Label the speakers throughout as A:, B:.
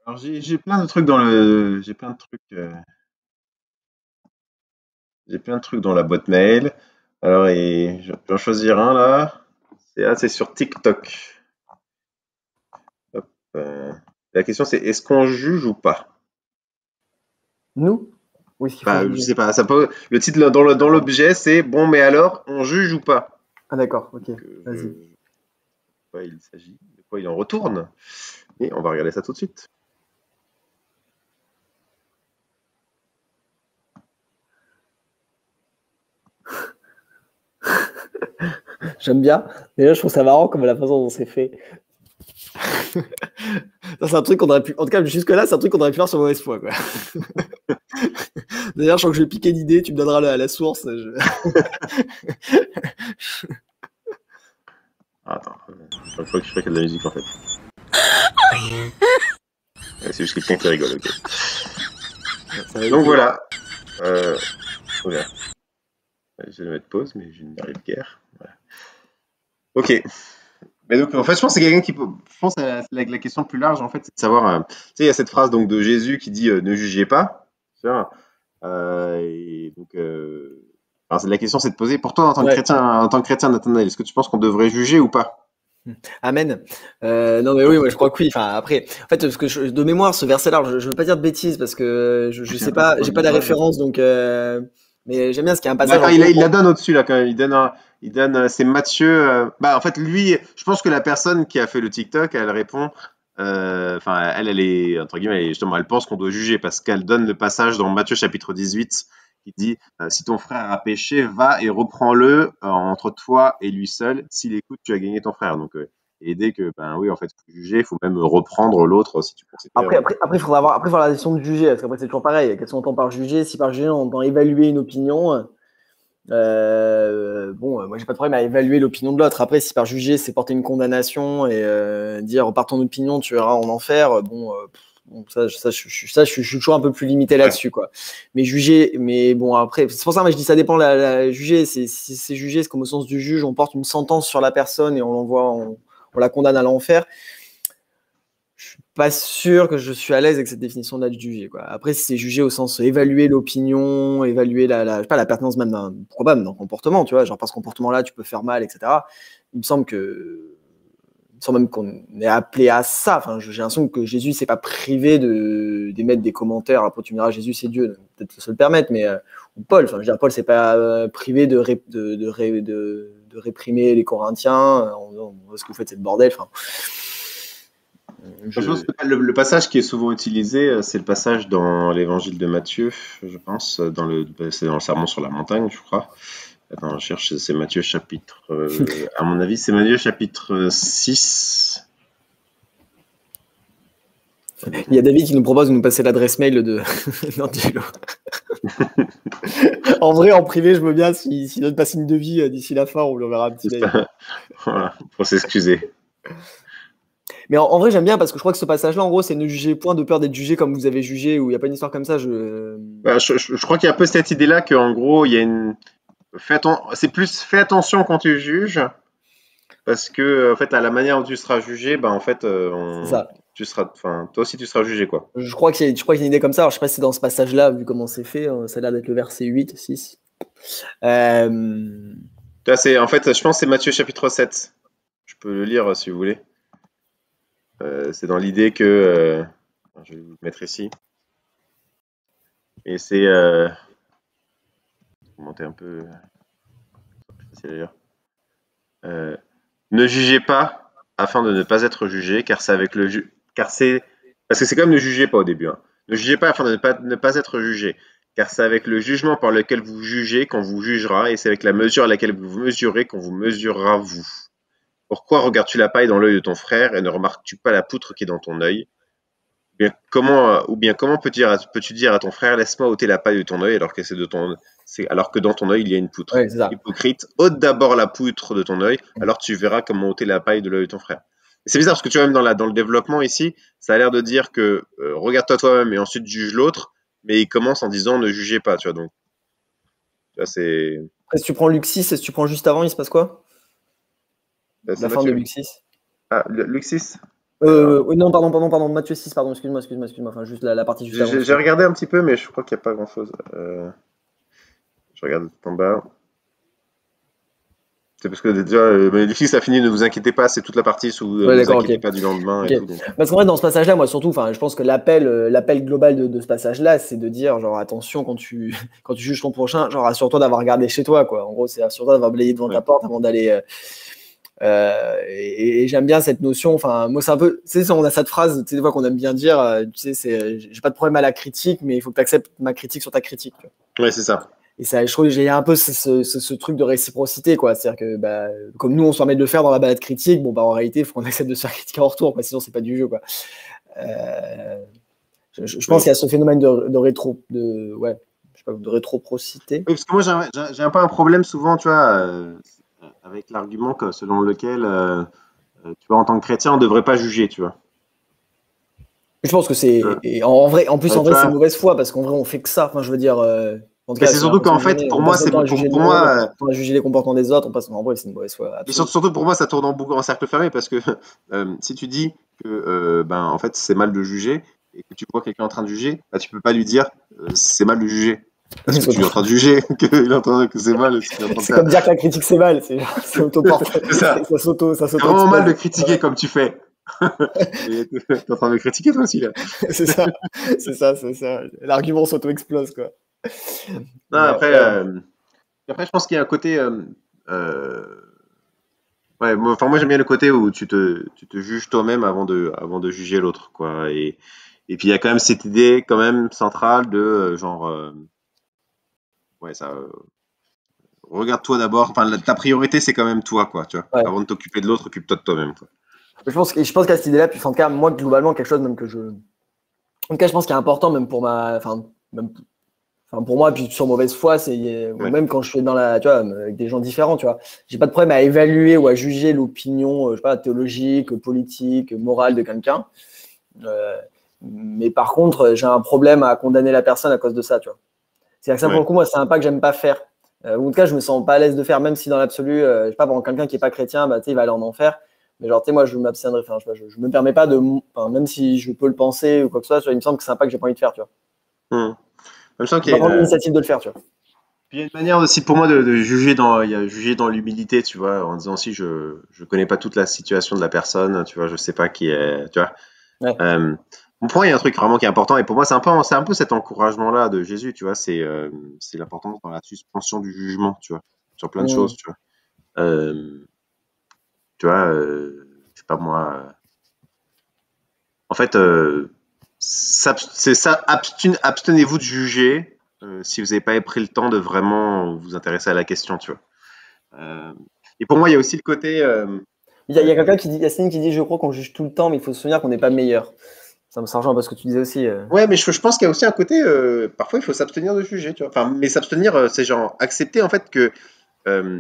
A: Alors j'ai plein de trucs dans le j'ai plein de trucs dans la boîte mail. Alors je vais en choisir un là. C'est sur TikTok. Hop, la question c'est est-ce qu'on juge ou pas?
B: Nous? Ou est-ce qu'il faut
A: Bah, je
B: juger?
A: sais pas, ça peut le titre là, dans
B: D'accord.
A: l'objet c'est bon mais alors on juge ou pas?
B: Ah d'accord, ok.
A: Donc,
B: Vas-y.
A: de quoi il s'agit, de quoi il en retourne. Et on va regarder ça tout de suite.
B: J'aime bien. Déjà, je trouve ça marrant comme la façon dont c'est fait. Ça, c'est un truc qu'on aurait pu. En tout cas, jusque-là, c'est un truc qu'on aurait pu faire sur mauvaise foi, quoi. D'ailleurs, je sens que je vais piquer l'idée, tu me donneras la source.
A: Attends, il faut que je fasse de la musique en fait. C'est juste quelqu'un qui rigole, ok. Donc voilà. Oula. Je vais mettre pause, mais je n'y arrive guère. Voilà. Ok. Mais donc, en fait, je pense que c'est quelqu'un qui peut. Je pense que la question plus large, en fait, c'est de savoir. Tu sais, il y a cette phrase donc de Jésus qui dit ne jugez pas. Tu vois. Et donc, alors, la question, c'est de poser pour toi,
B: Ouais.
A: en tant que chrétien, Nathanaël, est-ce que tu penses qu'on devrait juger ou pas?
B: Amen. Non mais oui, moi je crois que oui. Enfin après, en fait, parce que de mémoire, ce verset-là, je veux pas dire de bêtises parce que je sais pas, j'ai pas la référence, donc. Mais j'aime bien parce qu'il y a un passage en
A: D'accord,
B: gros.
A: il la donne au-dessus là quand même. Il donne, c'est Matthieu. Bah en fait lui, je pense que la personne qui a fait le TikTok, elle répond. Enfin, elle est entre guillemets, justement, elle pense qu'on doit juger parce qu'elle donne le passage dans Matthieu chapitre 18 qui dit si ton frère a péché, va et reprends-le entre toi et lui seul. S'il écoute, tu as gagné ton frère. Donc et dès que ben oui, en fait, faut juger, il faut même reprendre l'autre si tu considères.
B: Après, il faudra avoir, après, il faudra la question de juger, parce qu'après, c'est toujours pareil. Qu'est-ce qu'on entend par juger? Si par juger, on entend évaluer une opinion, bon, moi, j'ai pas de problème à évaluer l'opinion de l'autre. Après, si par juger, c'est porter une condamnation et dire par ton opinion, tu iras en enfer, bon, je suis toujours un peu plus limité
A: Ouais.
B: là-dessus, quoi. Mais juger, mais bon, après, c'est pour ça, moi, je dis ça dépend. Juger, si c'est juger, c'est comme au sens du juge, on porte une sentence sur la personne et on l'envoie, on la condamne à l'enfer. Je suis pas sûr que je suis à l'aise avec cette définition-là de juger, quoi. Après, si c'est juger au sens évaluer l'opinion, évaluer je sais pas, la pertinence même d'un comportement, tu vois, genre par ce comportement-là, tu peux faire mal, etc. Il me semble même qu'on est appelé à ça. Enfin, j'ai l'impression que Jésus s'est pas privé d'émettre des commentaires. Après, tu me diras, Jésus, c'est Dieu, peut-être se le permettre, mais ou Paul, enfin, je veux dire, Paul, c'est pas privé de réprimer les Corinthiens. Ce que vous faites, c'est le bordel. Enfin,
A: Je pense que le passage qui est souvent utilisé, c'est le passage dans l'évangile de Matthieu, je pense, c'est dans le sermon sur la montagne, je crois. Attends, je cherche, c'est Matthieu chapitre, à mon avis, c'est Matthieu chapitre 6.
B: Il y a David qui nous propose de nous passer l'adresse mail de d'Angelo. En vrai, en privé, je veux bien s'il donne pas signe de vie d'ici la fin, on lui enverra un petit mail.
A: Voilà, pour s'excuser.
B: Mais en vrai, j'aime bien parce que je crois que ce passage-là, en gros, c'est ne jugez point de peur d'être jugé comme vous avez jugé, ou il n'y a pas une histoire comme ça.
A: Bah, je crois qu'il y a un peu cette idée-là qu'en gros, il y a c'est plus fais attention quand tu juges, parce que en fait, à la manière dont tu seras jugé, bah en fait,
B: C'est ça.
A: enfin, toi aussi tu seras jugé quoi.
B: Je crois qu'il y a une idée comme ça. Alors, je sais pas si c'est dans ce passage-là, vu comment c'est fait, ça a l'air d'être le verset 8, 6.
A: En fait, je pense que c'est Matthieu chapitre 7. Je peux le lire si vous voulez. C'est dans l'idée que, je vais vous le mettre ici. Et c'est, monter un peu, c'est d'ailleurs. Ne jugez pas afin de ne pas être jugé, car c'est avec parce que c'est comme ne jugez pas au début. Hein. Ne jugez pas afin de ne pas être jugé, car c'est avec le jugement par lequel vous jugez qu'on vous jugera, et c'est avec la mesure à laquelle vous mesurez qu'on vous mesurera vous. Pourquoi regardes-tu la paille dans l'œil de ton frère et ne remarques-tu pas la poutre qui est dans ton œil? Ou bien comment peux-tu dire à ton frère, laisse-moi ôter la paille de ton œil alors que dans ton œil il y a une poutre?
B: Ouais, c'est ça.
A: Hypocrite, ôte d'abord la poutre de ton œil, alors tu verras comment ôter la paille de l'œil de ton frère. Et c'est bizarre parce que tu vois, même dans le développement ici, ça a l'air de dire que regarde-toi toi-même et ensuite juge l'autre, mais il commence en disant ne jugez pas, tu vois. Donc, tu vois,
B: Après, si tu prends Luc 6, si tu prends juste avant, il se passe quoi?
A: c'est
B: La fin de
A: Mathieu.
B: Luc 6.
A: Ah, Luc 6.
B: Oui, non, pardon, Matthieu 6, pardon, excuse-moi. Enfin, juste la partie juste avant.
A: J'ai regardé un petit peu, mais je crois qu'il n'y a pas grand-chose. Je regarde tout en bas. C'est parce que déjà, Maléfique, ça finit, ne vous inquiétez pas, c'est toute la partie sous
B: Ouais,
A: ne vous
B: d'accord,
A: inquiétez
B: ok.
A: pas du lendemain et
B: Ok.
A: tout. Donc.
B: Parce qu'en fait, dans ce passage-là, moi, surtout, enfin, je pense que l'appel global de ce passage-là, c'est de dire, genre, attention, quand tu juges ton prochain, genre, assure-toi d'avoir regardé chez toi, quoi. En gros, c'est assure-toi d'avoir balayé devant ta
A: Ouais.
B: porte avant d'aller. Et j'aime bien cette notion. Enfin, moi, c'est un peu. Tu sais, on a cette phrase, tu sais, des fois qu'on aime bien dire, tu sais, c'est, j'ai pas de problème à la critique, mais il faut que tu acceptes ma critique sur ta critique. Tu vois.
A: Ouais, c'est ça.
B: Et ça, je trouve que j'ai un peu ce truc de réciprocité, quoi. C'est-à-dire que, bah, comme nous, on se permet de le faire dans la balade critique, bon, bah, en réalité, il faut qu'on accepte de se faire critiquer en retour, quoi. Sinon, c'est pas du jeu, quoi. Euh, je pense
A: Oui.
B: qu'il y a ce phénomène ouais, je sais pas, de rétroprocité.
A: Oui, parce que moi, j'ai un peu un problème souvent, tu vois, avec l'argument selon lequel, tu vois, en tant que chrétien, on ne devrait pas juger, tu vois.
B: Je pense que
A: Euh,
B: et en vrai, en plus,
A: tu
B: c'est une
A: vois,
B: mauvaise foi parce qu'en vrai, on fait que ça. Enfin, je veux dire, en tout
A: mais
B: cas,
A: c'est
B: j'ai
A: surtout
B: l'impression
A: qu'en
B: que j'en
A: fait,
B: ai.
A: pour
B: On
A: moi,
B: passe notre temps à juger le
A: pour
B: monde, on passe
A: moi,
B: notre temps à juger les comportements des autres. On passe, en vrai, c'est une mauvaise foi,
A: et
B: absolue.
A: surtout pour moi, ça tourne en cercle fermé parce que si tu dis que, ben, en fait, c'est mal de juger et que tu vois quelqu'un en train de juger, bah, tu peux pas lui dire c'est mal de juger parce que tu es en train de juger que c'est mal ce qu'il est en train de
B: C'est
A: faire.
B: comme dire que la critique c'est mal, c'est autoporté,
A: C'est ça.
B: ça
A: C'est vraiment mal
B: s'auto-expose.
A: de critiquer comme tu fais. Et t'es en train de me critiquer toi aussi là.
B: C'est ça, c'est ça. L'argument s'auto-explose, quoi.
A: Non,
B: Mais
A: après,
B: ouais.
A: je pense qu'il y a un côté. Euh, ouais, moi j'aime bien le côté où tu te juges toi-même avant de juger l'autre, quoi. Et puis il y a quand même cette idée, quand même, centrale de genre, ouais, ça, regarde-toi d'abord. Enfin, ta priorité, c'est quand même toi, quoi, tu vois.
B: Ouais.
A: Avant de t'occuper de l'autre, occupe-toi de toi-même, quoi.
B: Je pense qu'à cette idée-là, puis en tout cas, moi, globalement, quelque chose même que je. En tout cas, je pense qu'il est important, même pour ma. Enfin, pour moi, puis sur mauvaise foi, c'est
A: Ouais.
B: même quand je suis dans la, tu vois, avec des gens différents, tu vois, j'ai pas de problème à évaluer ou à juger l'opinion, je sais pas, théologique, politique, morale de quelqu'un. Euh, mais par contre, j'ai un problème à condamner la personne à cause de ça, tu vois. C'est-à-dire que ça, pour
A: Ouais.
B: le coup, moi, c'est un pas que j'aime pas faire. Ou en tout cas, je me sens pas à l'aise de faire, même si dans l'absolu, je sais pas, pour quelqu'un qui est pas chrétien, bah, tu sais, il va aller en enfer. Mais genre, tu sais, moi, je m'abstiendrai. Enfin, je me permets pas de, enfin, même si je peux le penser ou quoi que ce soit, tu vois, il me semble que c'est un pas que j'ai pas envie de faire, tu vois.
A: Hum. Je sens
B: Je
A: qu'il
B: vais
A: y
B: pas
A: a
B: prendre
A: une,
B: l'initiative de le faire, tu vois.
A: puis il y a une manière aussi pour moi de juger il y a juger dans l'humilité, tu vois, en disant si je connais pas toute la situation de la personne, tu vois, je sais pas qui est, tu vois.
B: Ouais.
A: Pour moi, il y a un truc vraiment qui est important, et pour moi, c'est un peu cet encouragement-là de Jésus, tu vois, c'est l'importance dans la suspension du jugement, tu vois, sur plein de choses,
B: Mmh.
A: tu vois. Tu vois, je sais pas moi. En fait, c'est ça, abstenez-vous de juger si vous n'avez pas pris le temps de vraiment vous intéresser à la question, tu vois. Euh, et pour moi, il y a aussi le côté.
B: Il y a quelqu'un qui dit, Yacine qui dit, je crois qu'on juge tout le temps, mais il faut se souvenir qu'on n'est pas meilleur. Ça me rejoint parce que tu disais aussi.
A: Ouais, mais je pense qu'il y a aussi un côté. Parfois, il faut s'abstenir de juger, tu vois. Enfin, mais s'abstenir, c'est genre accepter en fait que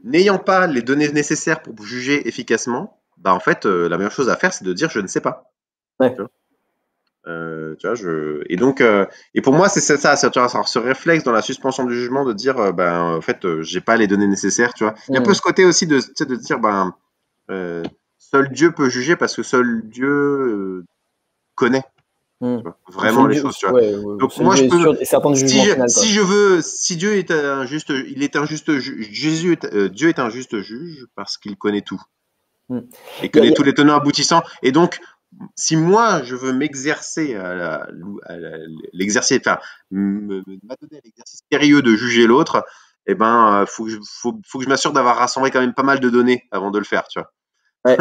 A: n'ayant pas les données nécessaires pour juger efficacement, bah en fait, la meilleure chose à faire, c'est de dire je ne sais pas.
B: Ouais.
A: Tu vois. Tu vois, et donc, et pour moi, c'est ça, tu vois, ce réflexe dans la suspension du jugement de dire, ben, en fait, j'ai pas les données nécessaires, tu vois. Il y a un peu
B: Mmh.
A: ce côté aussi de, tu sais, de dire, ben, seul Dieu peut juger parce que seul Dieu connaît,
B: Mmh.
A: tu vois,
B: Ou
A: vraiment les choses, tu vois.
B: ouais,
A: Donc
B: seul
A: moi,
B: Dieu
A: je
B: est
A: peux,
B: sûr et certain du jugement final, quoi.
A: si Dieu est un juste, il est un juste, Dieu est un juste juge parce qu'il connaît tout
B: Mmh.
A: et
B: Il y a, il
A: connaît
B: y a-
A: tous les tenants aboutissants. Et donc, si moi je veux m'exercer l'exercice, enfin, m'adonner à l'exercice sérieux de juger l'autre, eh ben, faut que je m'assure d'avoir rassemblé quand même pas mal de données avant de le faire, tu vois.
B: ouais.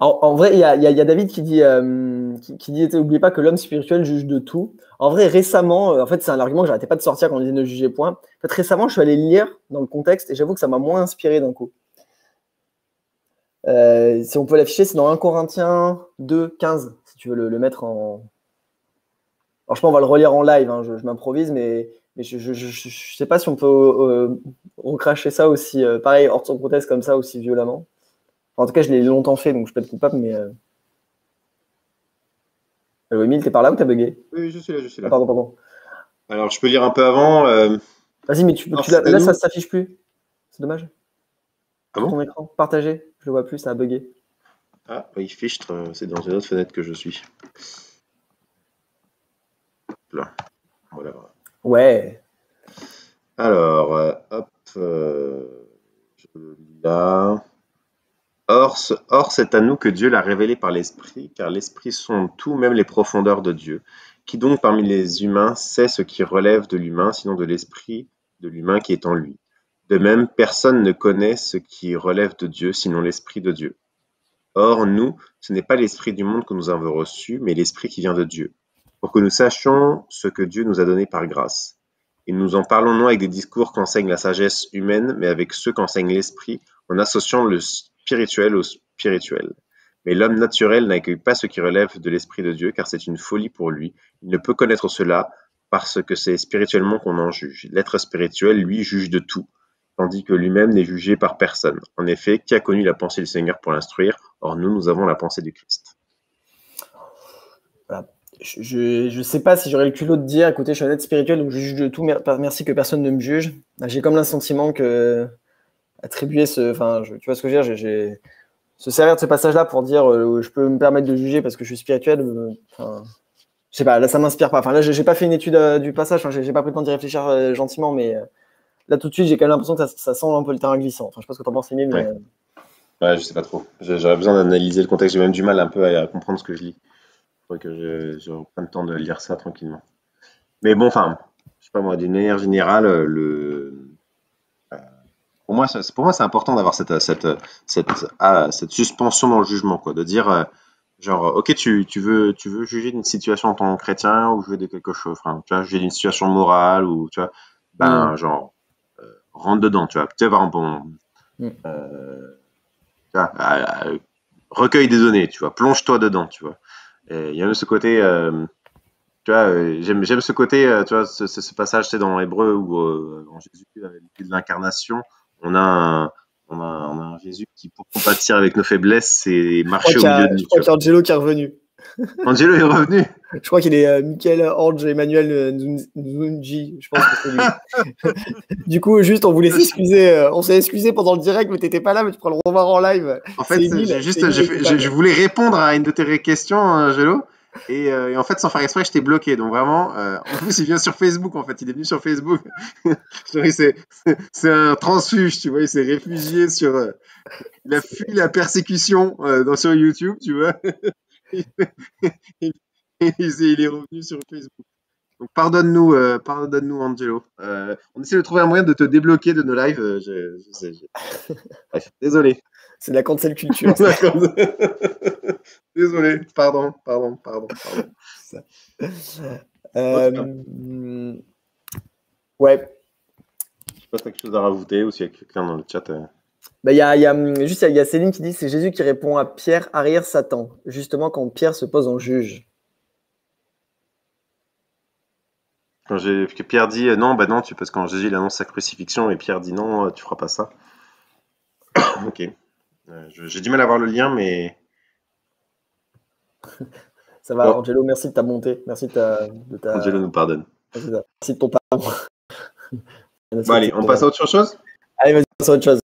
B: En vrai, il y a David qui dit, n'oubliez pas que l'homme spirituel juge de tout. En vrai, récemment, en fait, c'est un argument que j'arrêtais pas de sortir quand on disait ne jugez point. En fait, récemment, je suis allé lire dans le contexte et j'avoue que ça m'a moins inspiré d'un coup. Si on peut l'afficher, c'est dans 1 Corinthiens 2, 15, si tu veux le mettre en. Alors, je pense qu'on va le relire en live, hein, je m'improvise, mais je sais pas si on peut recracher ça aussi, pareil, hors de son contexte comme ça, aussi violemment. Enfin, en tout cas, je l'ai longtemps fait, donc je peux être coupable, mais. Allo, Emile, t'es par là ou t'as bugué?
A: Oui, je suis là, je suis
B: Ah,
A: là.
B: pardon.
A: Alors, je peux lire un peu avant.
B: Vas-y, mais
A: Alors, c'est à
B: là, ça
A: nous.
B: s'affiche plus. C'est dommage.
A: Ah
B: Sur
A: bon?
B: ton écran, partagé, je le vois plus, ça a bugué.
A: Ah, oui, Fichtre, c'est dans une autre fenêtre que je suis. Là, voilà.
B: Ouais.
A: Alors, hop, je le lis là. Or, c'est à nous que Dieu l'a révélé par l'Esprit, car l'Esprit sonde tout, même les profondeurs de Dieu. Qui donc parmi les humains sait ce qui relève de l'humain, sinon de l'Esprit de l'humain qui est en lui? De même, personne ne connaît ce qui relève de Dieu, sinon l'Esprit de Dieu. Or, nous, ce n'est pas l'Esprit du monde que nous avons reçu, mais l'Esprit qui vient de Dieu, pour que nous sachions ce que Dieu nous a donné par grâce. Et nous en parlons non avec des discours qu'enseigne la sagesse humaine, mais avec ceux qu'enseigne l'Esprit, en associant le spirituel au spirituel. Mais l'homme naturel n'accueille pas ce qui relève de l'Esprit de Dieu, car c'est une folie pour lui. Il ne peut connaître cela parce que c'est spirituellement qu'on en juge. L'être spirituel, lui, juge de tout, tandis que lui-même n'est jugé par personne. En effet, qui a connu la pensée du Seigneur pour l'instruire? Or, nous avons la pensée du Christ.
B: Voilà. Je sais pas si j'aurais le culot de dire, écoutez, je suis un être spirituel, donc je juge de tout, merci que personne ne me juge. J'ai comme l'assentiment que attribuer tu vois ce que je veux dire, j'ai se servir de ce passage-là pour dire je peux me permettre de juger parce que je suis spirituel, je sais pas, là ça m'inspire pas. Enfin là, j'ai pas fait une étude du passage, j'ai pas pris le temps d'y réfléchir gentiment, mais là tout de suite, j'ai quand même l'impression que ça sent un peu le terrain glissant. Enfin, je sais pas ce que t'en penses, Émile, mais
A: Ouais, je sais pas trop. J'aurais besoin d'analyser le contexte. J'ai même du mal un peu à comprendre ce que je lis. Il faudrait que je reprenne le temps de lire ça tranquillement. Mais bon, enfin, je sais pas moi, d'une manière générale, pour moi, c'est important d'avoir cette suspension dans le jugement, quoi, de dire, genre, ok, tu veux juger d'une situation en tant que chrétien ou juger de quelque chose, enfin, tu vois, juger d'une situation morale ou, tu vois, ben, genre, rentre dedans, tu vois. Tu sais, par exemple, tu vois, recueil des données, tu vois, plonge-toi dedans, tu vois. Et il y a même ce côté, tu vois, j'aime ce côté, tu vois, ce passage, c'est dans Hébreu où en Jésus, avec l'idée de l'incarnation, on a un Jésus qui, pour compatir avec nos faiblesses, c'est marcher au milieu de nous.
B: Je crois qu'il y a Angelo qui est revenu.
A: Angelo est revenu.
B: Je crois qu'il est Michael Orge Emmanuel Nzunji. Je pense que c'est lui. Du coup, juste, on voulait s'excuser. On s'est excusé pendant le direct, mais t'étais pas là, mais tu pourras le revoir en live.
A: En fait, je voulais répondre à une de tes questions, Angelo. Et en fait, sans faire exprès, je t'ai bloqué. Donc vraiment, en plus, il vient sur Facebook. En fait, il est venu sur Facebook. C'est un transfuge, tu vois. Il s'est réfugié sur. Il a fui la persécution sur YouTube, tu vois. Il est revenu sur Facebook. Donc pardonne-nous, Angelo. On essaie de trouver un moyen de te débloquer de nos lives. Bref, désolé.
B: C'est de la cancel culture.
A: Désolé, pardon.
B: Ouais.
A: Je sais pas si tu as quelque chose à rajouter ou s'il y a quelqu'un dans le chat.
B: Il y a Céline qui dit c'est Jésus qui répond à Pierre, arrière Satan, justement quand Pierre se pose en juge.
A: Quand Pierre dit non, parce que quand Jésus il annonce sa crucifixion et Pierre dit non, tu feras pas ça. Ok. J'ai du mal à voir le lien, mais.
B: Ça va, bon. Angelo, merci de ta bonté. Merci de ta...
A: Angelo nous pardonne.
B: Merci de ton pardon.
A: Bon, allez, on passe à autre chose?
B: Allez, vas-y, on passe à autre chose.